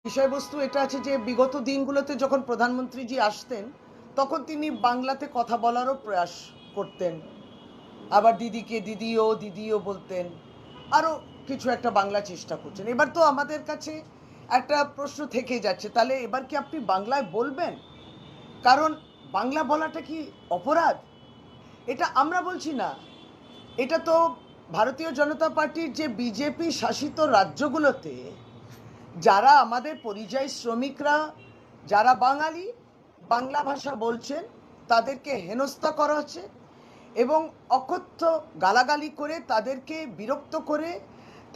বিষয়বস্তু এটা আছে যে বিগত দিনগুলোতে যখন প্রধানমন্ত্রীজি আসতেন তখন তিনি বাংলাতে কথা বলারও প্রয়াস করতেন। আবার দিদিকে দিদিও দিদিও বলতেন। আরও কিছু একটা বাংলা চেষ্টা করছেন। এবার তো আমাদের কাছে একটা প্রশ্ন থেকে যাচ্ছে, তাহলে এবার কি আপনি বাংলায় বলবেন? কারণ বাংলা বলাটা কি অপরাধ? এটা আমরা বলছি না, এটা তো ভারতীয় জনতা পার্টির যে বিজেপি শাসিত রাজ্যগুলোতে যারা আমাদের পরিযায়ী শ্রমিকরা, যারা বাঙালি, বাংলা ভাষা বলছেন, তাদেরকে হেনস্থা করা হচ্ছে এবং অকথ্য গালাগালি করে তাদেরকে বিরক্ত করে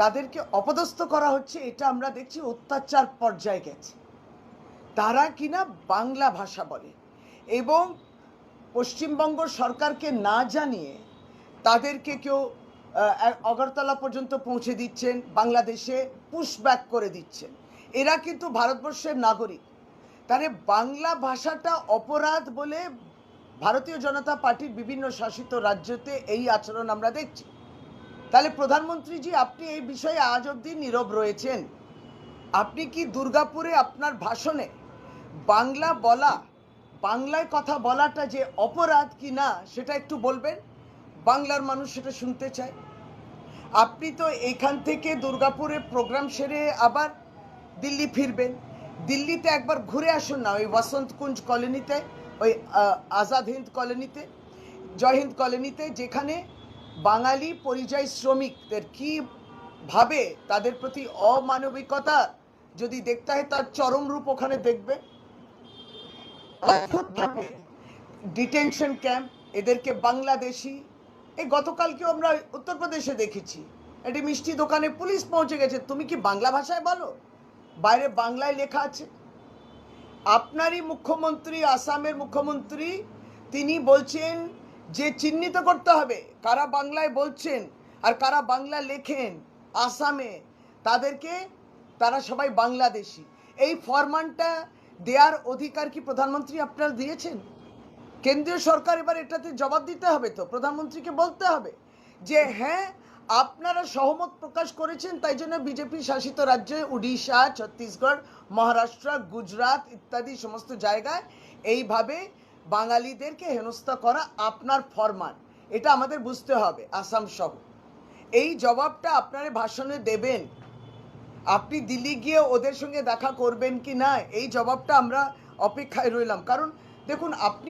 তাদেরকে অপদস্থ করা হচ্ছে। এটা আমরা দেখছি অত্যাচার পর্যায়ে গেছে। তারা কিনা বাংলা ভাষা বলে এবং পশ্চিমবঙ্গ সরকারকে না জানিয়ে তাদেরকে কেউ আগরতলা পর্যন্ত পৌঁছে দিচ্ছেন, বাংলাদেশে পুশব্যাক করে দিচ্ছেন। এরা কিন্তু ভারতবর্ষের নাগরিক। তাহলে বাংলা ভাষাটা অপরাধ বলে ভারতীয় জনতা পার্টির বিভিন্ন শাসিত রাজ্যতে এই আচরণ আমরা দেখছি। তাহলে প্রধানমন্ত্রীজি, আপনি এই বিষয়ে আজ অবধি নীরব রয়েছেন। আপনি কি দুর্গাপুরে আপনার ভাষণে বাংলা বলা, বাংলায় কথা বলাটা যে অপরাধ কি না সেটা একটু বলবেন? বাংলার মানুষ সেটা শুনতে চায়। আপনি তো এখান থেকে দুর্গাপুরে প্রোগ্রাম সেরে আবার দিল্লি ফিরবেন। দিল্লিতে একবার ঘুরে আসুন না, ওই বসন্ত কুঞ্জ কলোনিতে, ওই আজাদ হিন্দ কলোনিতে, জয় হিন্দ কলোনিতে, যেখানে বাঙালি পরিযায়ী শ্রমিকদের কীভাবে তাদের প্রতি অমানবিকতা যদি দেখতে হয় তার চরম রূপ ওখানে দেখবে। ডিটেনশন ক্যাম্প, এদেরকে বাংলাদেশি। এই গতকালকেও আমরা উত্তরপ্রদেশে দেখেছি একটি মিষ্টি দোকানে পুলিশ পৌঁছে গেছে। তুমি কি বাংলা ভাষায় বলো? বাইরে বাংলায় লেখা আছে। আপনারই মুখ্যমন্ত্রী, আসামের মুখ্যমন্ত্রী, তিনি বলছেন যে চিহ্নিত করতে হবে কারা বাংলায় বলছেন আর কারা বাংলা লেখেন আসামে, তাদেরকে, তারা সবাই বাংলাদেশি। এই ফরমানটা দেওয়ার অধিকার কি প্রধানমন্ত্রী আপনারা দিয়েছেন? কেন্দ্রীয় সরকার এবার এটাতে জবাব দিতে হবে। তো প্রধানমন্ত্রীকে বলতে হবে যে হ্যাঁ, আপনারা সহমত প্রকাশ করেছেন, তাই জন্য বিজেপি শাসিত রাজ্যে উড়িষ্যা, ছত্তিশগড়, মহারাষ্ট্র, গুজরাট ইত্যাদি সমস্ত জায়গায় এইভাবে বাঙালিদেরকে হেনস্থা করা আপনার ফরমান। এটা আমাদের বুঝতে হবে, আসাম সহ। এই জবাবটা আপনারা ভাষণে দেবেন। আপনি দিল্লি গিয়ে ওদের সঙ্গে দেখা করবেন কি না, এই জবাবটা আমরা অপেক্ষায় রইলাম। কারণ দেখুন, আপনি